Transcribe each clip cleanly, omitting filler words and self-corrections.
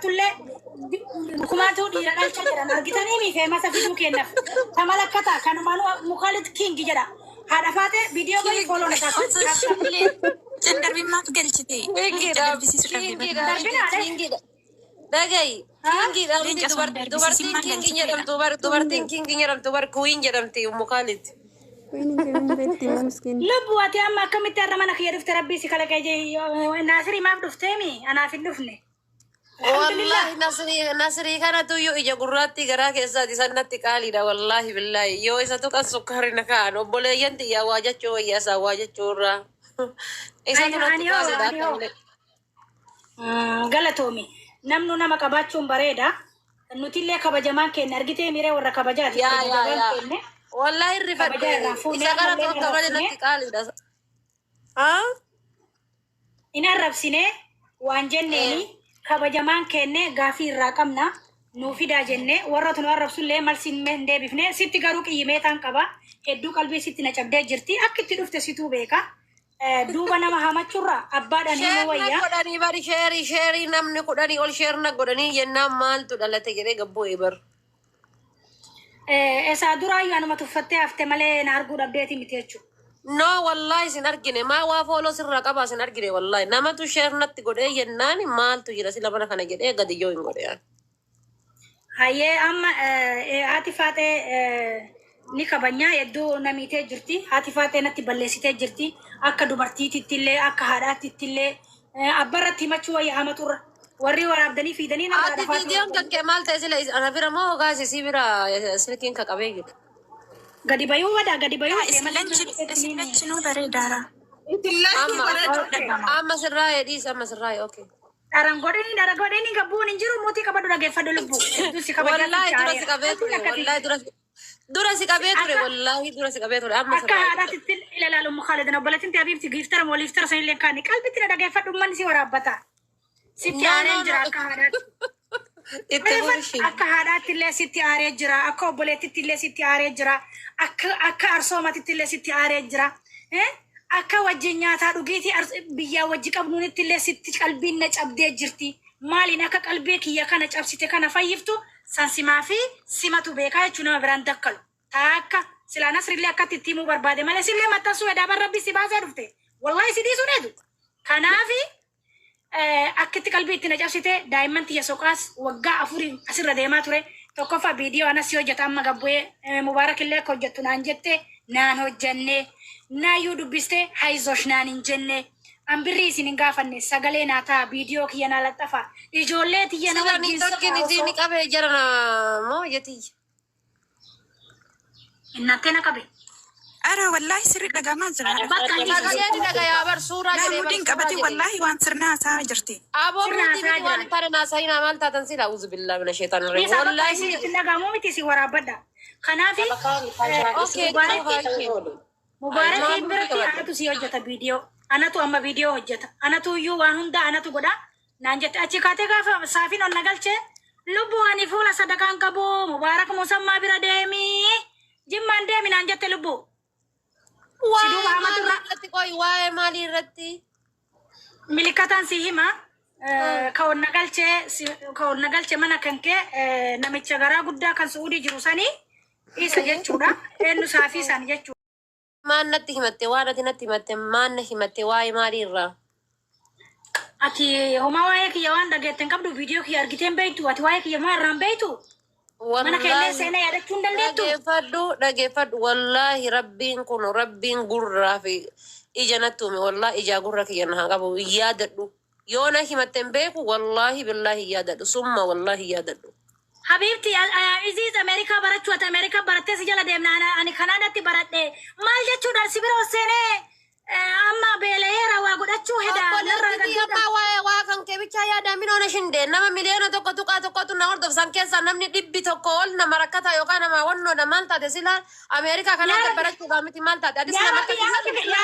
fakkaatullee kumaatu dhiira dhalcha jiran argitanii mi feemasa fiduu kennaaf tamalakkata kanumaan mukaalit kingi jedha haadha faate viidiyoo godhi fooloo nataa Gender bimmaaf galchite. Dagai, dubartiin kingi jedhamtu bar kuwiin jedhamti mukaalit. Lubbu ati amma akkamitti har'a mana kiyya dhufte rabbii si kalaqee jee Naasirii maaf dhufteemi anaaf hin dhufne. Wallahi Nasirii kanatu yoo ija gurraatti garaa keessaati sanatti qaaliidha wallahi billahi yoo isa tuqan sukkaari na ka'an obboleeyyan xiyyaa waa jechuu wayyaasaa waa jechuurraa. Galatoomi namnu nama qabaachuun bareeda nutillee kabajamaan keenya argitee miree warra kabajaati. Wallahi rifadhe isa kana tokko malee natti qaaliidha. In arrabsine waan jenneeni kabajamaan keenya gaafii irraa qabna nuu fidaa jenne warra tunu arrabsullee malsiin hin deebifne sitti garuu qiyyimee taan qaba hedduu qalbii sitti na cabdee jirti akka itti dhufte situu beeka. Duuba nama hamachurra abbaadhaan himuu wayyaa. Godhanii bari sheerii namni kudhanii ol sheerna godhanii jennaan maaltu dhalate jedhee gabboo eebar. Isaa duraayyuu anuma tuffattee hafte malee na arguu dhabdeeti miti jechuudha. No wallahi sin argine maa waa fooloo sirraa qabaa sin argine wallahi namatu sheernatti godhee jennaan maaltu jira sila mana kana jedhee gadi yoo hin godhe. Hayyee amma haati faatee ni kabanya hedduu namiitee jirti haati faatee natti balleessitee jirti akka dubartiitittillee akka haadhaatittillee abbarratti himachuu wayya hamaturra warri waraabdanii fiidanii nama dhaafaa. Ati viidiyoon kakkee maal ta'e sila ana bira moo gaasi si bira silkiin ka qabee jiru. Gadi bayuu wada gadi bayuu islachinuu bareedaara. Amma sirraa hedhiis amma sirraa okay. Darang godheni gabbuun hin jiru mootii qabadhu dhageeffadhu lubbu. Wallahi dura si qabee ture wallahi dura si qabee ture wallahi dura si qabee ture amma akka haadhaatitti ilaalaalu mukaalidhan obbolatiin taabiifti giiftara moo liiftara sanillee kaani qalbitti na dhageeffadhu ummanni si waraabbata. Sitti aareen jira akka haadhaatti. Akka haadhaatti illee sitti aaree jira akka obboleettitti illee sitti aaree jira akka arsoomatitti illee sitti aaree jira. Akka wajjin nyaataa dhugiitii biyyaa wajji qabnuunitti illee sitti qalbiin na cabdee jirti. Maaliin akka qalbii kiyya kana cabsite kana fayyiftu sansimaa fi simatu beekaa jechuun nama biraan dakkalu. Taakka silaa Nasrillee akkatti itti himuu barbaade malee sillee maxxansuu edaaban rabbi si baasee dhufte. Wallahi si dhiisuu dheedu. Kanaafi akkitti qalbii itti na cabsite daa'imman tiyya soqaas waggaa afurii asirra deemaa ture. Tokkoffaa viidiyoo anas yoo hojjeta amma gabbu'ee mubaarakillee akka hojjettu naan jette naan hojjannee. Naayyuu dubbiste haizosh naan hin jenne ambirrii isin hin gaafanne sagalee naataa viidiyoo kiyya naa laxxafa ijoollee tiyya nama wajjin tokkin isiin qabee jira moo yetiyya innattee na qabe Ara wallahi sirri dhagamaa jira. Sagalee ni dhagayaa bar suuraa jedhee Namuudin qabate wallahi waan sirnaa isaa jirti. Aboorriitiin waan tare naasaa hin amal taatan sila uzu billaa mina sheetaan irree wallahi si dhagaamuu miti si waraabadha kanaafi Mubarak ibrati anatu si hojjeta video anatu amma video hojjeta anatu iyyuu waan hunda anatu godha naan jette achi kaatee gaafa saafin onna galche lubbu ani fuula sadakaan qabu Mubarak musammaa bira deemi jimmaan deemi naan jette lubbu irratti qoy waa'ee maalii irratti milikatan si hima ka onna galche mana kankee namicha garaa guddaa kan Suudii jiru sanii isa jechuudha eenyu saafii san jechuudha. Maan natti himatte waan ati natti himatte maan na himatte waa'ee maalii irraa? Ati homaa waa'ee kiyya waan dhageetten qabdu viidiyoo kiyya argiteen beektu ati waa'ee kiyya maa irraan beektu? Mana keellee seenaa yaadachuu hin dandeettu? Dhageeffadhu wallaahi rabbiin kun rabbiin gurraa fi ija natti uume wallaahi ijaa gurra kiyya na haa qabu yaadadhu yoo na himatten beeku wallaahi billaahi yaadadhu summa wallaahi yaadadhu. Habibti Aziz Amerika barachuu ati Amerika barattee si jala deemna ani Kanaadaatti baradhe maal jechuudhaan si bira seenee amma beeleera waa godhachuu heda waa kan keebichaa yaada minoona shinde nama miliyoona tokko tuqaa tokkotu na hordofsan keessa namni dhibbi tokko ol nama rakkata yookaan nama wannoodha maal taate sila Ameerikaa Kanaada barachuudhaan miti maal taate adis yaa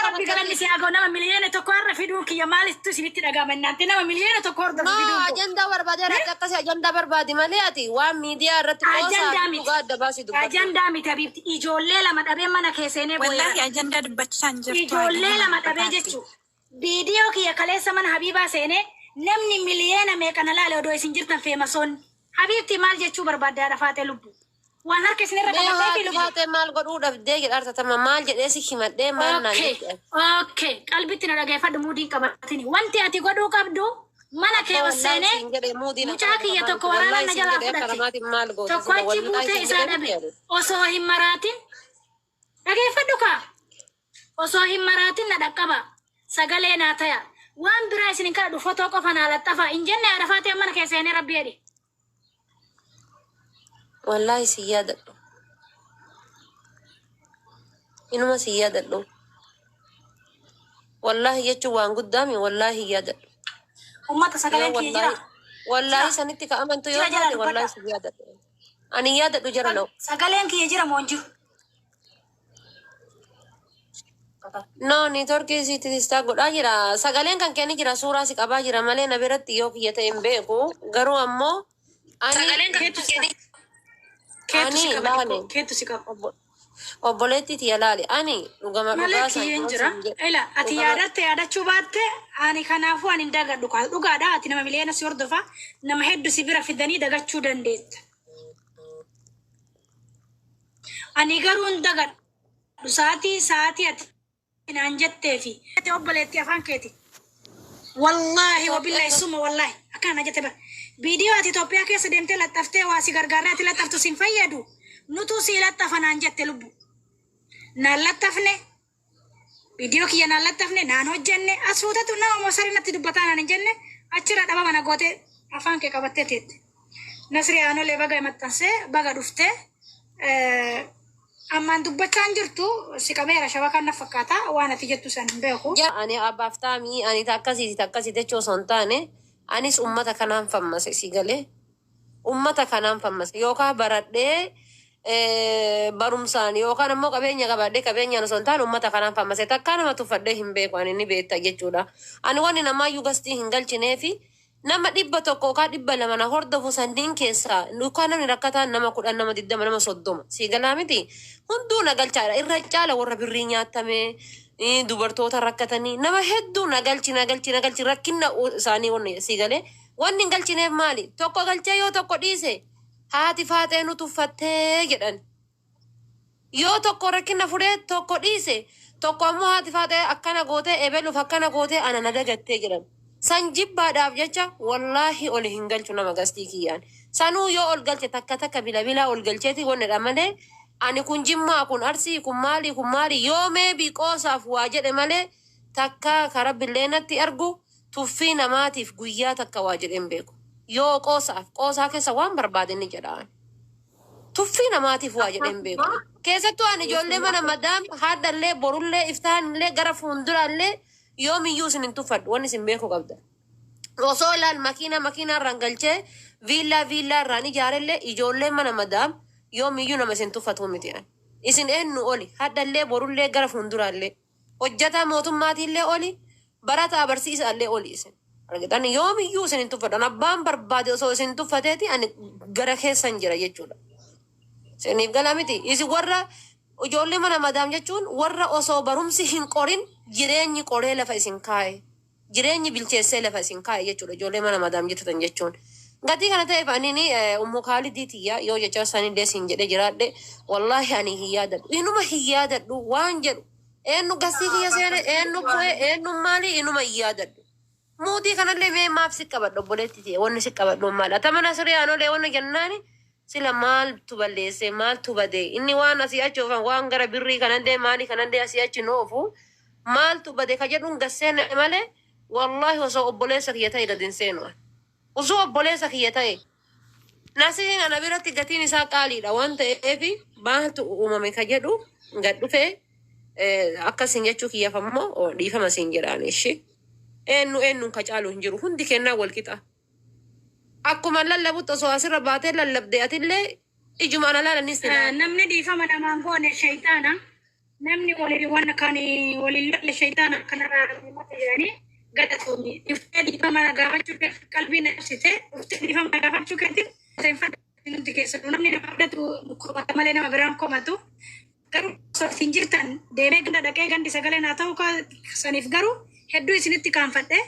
rabbi galanni si agoo nama miliyoona tokko irra fiduu kiyya maalistu isinitti dhagaaman naante nama miliyoona tokko hordofsan fiduu ajandaa barbaade irratti akkasii ajandaa barbaadi malee ati waan miidiyaa irratti qoosaa dhugaa adda baasii dubbatu ajandaa miti Habibti ijoollee lama dhabee mana keesseenee wallahi ajandaa dubbachaa hin jirtu ijoollee lama dhabee jechuudha. Viidiyoo kiyya kaleessa mana Habibaa seenee namni miliyoona meeqana laale odoo isin jirtan feemasoon habiibti maal jechuu barbaaddaa dhafaatee lubbu waan harka isin irra Mee qabatee haati lubbu. faatee maal godhuu dhabdee jedharta tama maal jedhee si himadhee maal naan jedhe. Okay, qalbitti na dhaggeeffadhu muudiin qabatini. Wanti ati godhuu qabdu mana kee wasseenee mucaa kiyya tokko waraana na jalaa fudhate. Tokko achi buutee isaa dhabe osoo hin maraatin dhaggeeffadhu kaa. Osoo hin maraatin na dhaqqaba. Sagalee naa taya. Waan biraa isin hin kadhadhu fotoo qofa naa laxxafa. Hin jenne haadha faatee mana kee seenee rabbi jedhe. Wallahi si yaadadhu. Inuma si yaadadhu. Wallahi jechuun waan guddaami wallahi yaadadhu. Ummata sagaleen kiyya jira. Wallahi sanitti ka amantu yoo taate wallahi si yaadadhu. Ani yaadadhu jira na'u. Sagaleen kiyya jira moo hin jiru? No, ni torki si tista godhaa jira. Sagaleen kan kenni jira suuraa si qabaa jira malee na biratti yoo kiyya ta'e hin beeku. Garuu ammoo Keetu si qaba. obboleetti tiya laali. Ani dhugama Malee dhugaa kiyya hin jira. Ela ati yaadatte yaadachuu baatte ani kanaafuu ani hin dagadhu kaa dhugaadha ati nama miliyoona si hordofa nama hedduu si bira fidanii dagachuu dandeetta. Ani garuu hin dagadhu sa'aatii ati naan jettee fi ati obboleetti afaan keeti. Wallahi wabillahi summa wallahi akkana jette bara. Viidiyoo ati Itoophiyaa keessa deemtee laxxaftee waa si gargaaree ati laxxaftu sin fayyadu. Nutu si laxxafa naan jette lubbu. Naan laxxafne. Viidiyoo kiyya naan laxxafne naan hojjenne as fuutatu nama mosarii natti dubbataa naan hin jenne achirra dhaba mana gootee afaan kee qabattee teette. Nasri Aanolee baga maxxansee baga dhuftee ammaan dubbachaan jirtu si qabeera shabakaan na fakkaata waan ati jettu san hin beeku. ani abbaaf taamii ani takkasii jechuu osoo hin taane anis ummata kanaan fammase si galee ummata kanaan fammase yookaan baradhee barumsaan yookaan ammoo qabeenya qabaadhee qabeenyaan osoo hin taane ummata kanaan fammase takkaa nama tuffadhee hin beeku ani ni beekta jechuudha. Ani wanni namaayyuu gastii hin galchineefi nama 100 yookaan 200 na hordofu sanniin keessaa yookaan namni rakkataan nama 10 nama 20 nama 30 si galaa miti hunduu na galchaadha irra caala warra birrii nyaatamee dubartoota rakkatanii nama hedduu na galchi rakkinna isaanii wanni si galee wanni hin galchineef maali tokko galchee yoo tokko dhiise haati faatee nu tuffattee jedhan yoo tokko rakkinna fudhee tokko dhiise tokko ammoo haati faatee akkana gootee ebeluuf akkana gootee ana na dagattee jedhan san jibbaadhaaf jecha wallahi ol hin galchu nama gastii kiyyaan sanuu yoo ol galche takka bila ol galcheeti wannedha malee ani kun jimmaa kun arsii kun maali yoo meebii qoosaaf waa jedhe malee takka karabbillee natti argu tuffii namaatiif guyyaa takka waa jedhen beeku yoo qoosaa keessa waan barbaade ni jedhaan tuffii namaatiif waa jedhen beeku keessattuu ani ijoollee mana madaam haadhallee borullee iftaanillee gara fuulduraallee yoomiyyuu isin hin tuffadhu wanni isin beeku qabda osoo ilaal makiinaa irraan galchee viillaa irraan ijaarellee ijoollee mana madaam yoomiyyuu nama isin tuffatu miti an isin eenyu oli haadhallee borullee gara fuulduraallee hojjataa mootummaatiillee oli barataa barsiisaallee oli isin argitan yoomiyyuu isin hin tuffadhan abbaan barbaade osoo isin tuffateeti ani gara keessan jira jechuudha. Isiniif galaa miti isin warra ijoollee mana madaam jechuun warra osoo barumsi hin qorin jireenyi qoree lafa isin kaa'e jireenyi bilcheessee lafa isin kaa'e jechuudha ijoollee mana madaam jettatan jechuun. Gatii kana ta'eef ani ummu kaalidiitiyya yoo jecha isaanillee siin jedhee jiraadhe wallahi ani hin yaadadhu inuma hin yaadadhu waan jedhu eenyu gastii kiyya seene eenyu bu'ee eenyu maali inuma hin yaadadhu. Muutii kanallee mee maaf si qabadhu obboleetti ta'e wanni si qabadhu maal tamana Nasri Aanolee wanna jennaani sila maaltu balleesse maaltu bade inni waan asii achi oofan waan gara birrii kanallee maali kanallee asii achi noofu maaltu bade ka jedhuun gasseen malee wallahi osoo obboleessa kiyya ta'e gadi hin seenu. Osoo obboleessa kiyya ta'e Nasriin ana biratti gatiin isaa qaaliidha waan ta'eef maaltu uumame ka jedhu gad dhufee akkasin jechuu kiyyaaf ammoo dhiifama siin jedhaan ishee eenyuun ka caalu hin jiru hundi kennaa wal qixa. Akkuma lallabutti osoo asirra baatee lallabdee atillee ijumaan alaalanis namni dhiifama namaan goone shaytaana namni waliin kan waliin lolle shaytaana kanarraa mata jedhanii gadatoomii dhiftee dhiifama gaafachuu qalbii nabsite dhuftee dhiifama gaafachuu keetiin nuti keessadhu namni nama abdatu komata malee nama biraan komatu garuu sotiin jirtan deemee ganda dhaqee gandi sagalee naa ta'uu saniif garuu hedduu isinitti kaanfadhe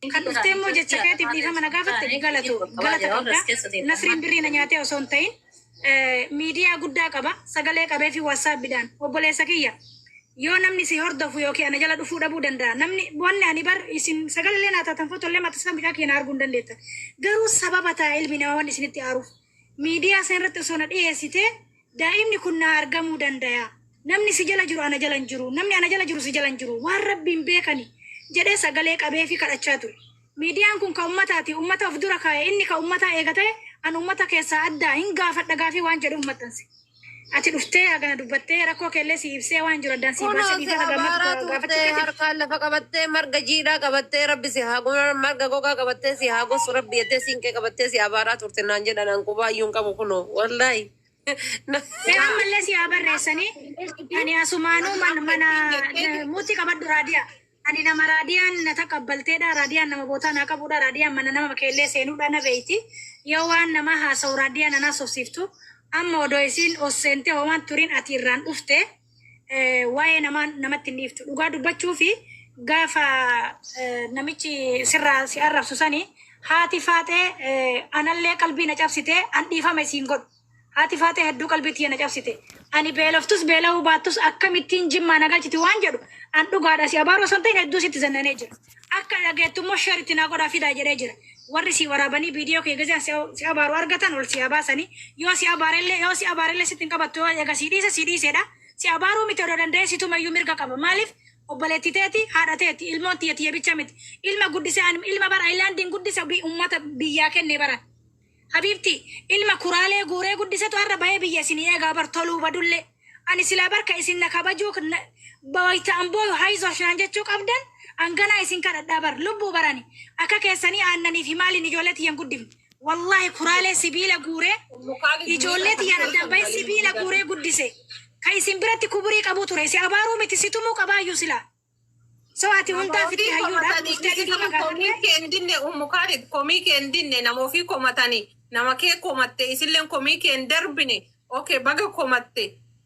kan dhuftee immoo jecha keetiif dhiifama na gaafatte ni galatu galata qabda nasriin birrii na nyaatee osoo hin ta'in miidiyaa guddaa qaba sagalee qabee fi wasaabidhaan obboleessa kiyya yoo namni si hordofu yookiin ana jala dhufuu dhabuu danda'a namni wanni ani bar isin sagalee naa taatan fotollee matasaa miidhaa keenyaa arguu hin dandeettan garuu sababa ta'a ilmi namaa wanni isinitti aaruuf miidiyaa san irratti osoo na dhiyeessite daa'imni kun na argamuu danda'a namni si jala jiru ana jala hin jiru namni ana jala jiru si jala hin jiru waan rabbiin beekani jedhee sagalee qabee fi kadhachaa ture. Miidiyaan kun ka ummataati ummata of dura kaa'e inni ka ummataa eegate an ummata keessaa addaa hin gaafadha gaafii waan jedhu ummatansi. Ati dhuftee hagana dubbattee rakkoo keellee si ibsee waan jiru addaan si baasee dhiifata gammadu gaafachuu harkaan lafa qabattee marga jiidhaa qabattee rabbi si haa gumar marga gogaa qabattee si haa gosu rabbi jettee siinqee qabattee si abaaraa turte naan jedhan an qubaayyuun qabu kunoo wallaahi. Ammallee si haa barreessanii ani asumaanuu mana muti qabadhu raadiyaa. Ani nama raadiyaan na taqabbalteedha raadiyaan nama bootaa na qabudha raadiyaan mana nama keellee seenuudha na beeyti yoo waan nama haasa'u raadiyaan na sofsiiftu amma odoo isiin osseentee homaan turiin ati irraan dhufte waa'ee namatti hin dhiiftu dhugaa dubbachuu fi gaafa namichi sirraa si arrabsu sanii haati faatee anallee qalbii na cabsite an dhiifama isiin godhu haati faatee hedduu qalbii na cabsite ani beeloftus beela'uu baattus akkamittiin jimmaa na galchiti waan jedhu an dhugaadha si abaaroo san ta'in hedduu sitti zannanee jira akka dhageettummoo sharitti naa godhaa fidaa jedhee jira warri si waraabanii viidiyoo kee gazaan si abaaruu argatan ol si abaasanii yoo si abaarellee sitti hin qabattu eega si dhiisedha si abaaruu miti odoo danda'e situ mayyuu mirga qaba maaliif obboleetti teeti haadha teeti ilmoon tiyya bicha miti ilma guddise ilma bara Ayilaandiin guddise ummata biyyaa kennee bara Habibti ilma kuraalee guuree guddisetu har'a bahee biyya isin eegaa bar toluu badullee ani silaa barka isin na kabajuu bawayta ambooyu haayizoo shaan jechuu qabdan anganaa isin kadhadhaa bar lubbuu barani akka keessanii aannanii fi maaliin ijoollee tiyyan guddifne wallahi kuraalee sibiila guuree ijoollee tiyyan addaan bahee sibiila guuree guddise ka isin biratti kuburii qabuu ture si abaaruu miti situmuu qabaayyuu silaa so ati hundaa fitti hayyuudha komii kee ndinne nama ofii komatanii nama kee komatte isilleen komii kee darbine okay baga komatte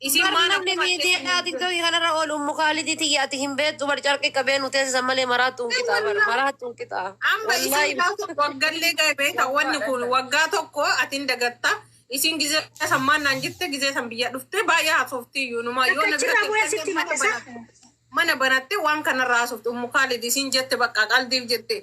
isin maana miidiyaa tiktookii kanarra oolu mukaaliti tiyyaati hin beektu bar carqi qabee nu teessisan malee maraattuun qixa bar maraattuun qixa amma isin waggallee ga'e beekta wanni kun waggaa tokko atin dagatta isin gizee sammaan naan jette gizee san biyya dhufte baay'ee haasoftiyyuu numaa yoo mana banatte waan kanarraa haasofte mukaaliti isin jette bakka qaldiif jette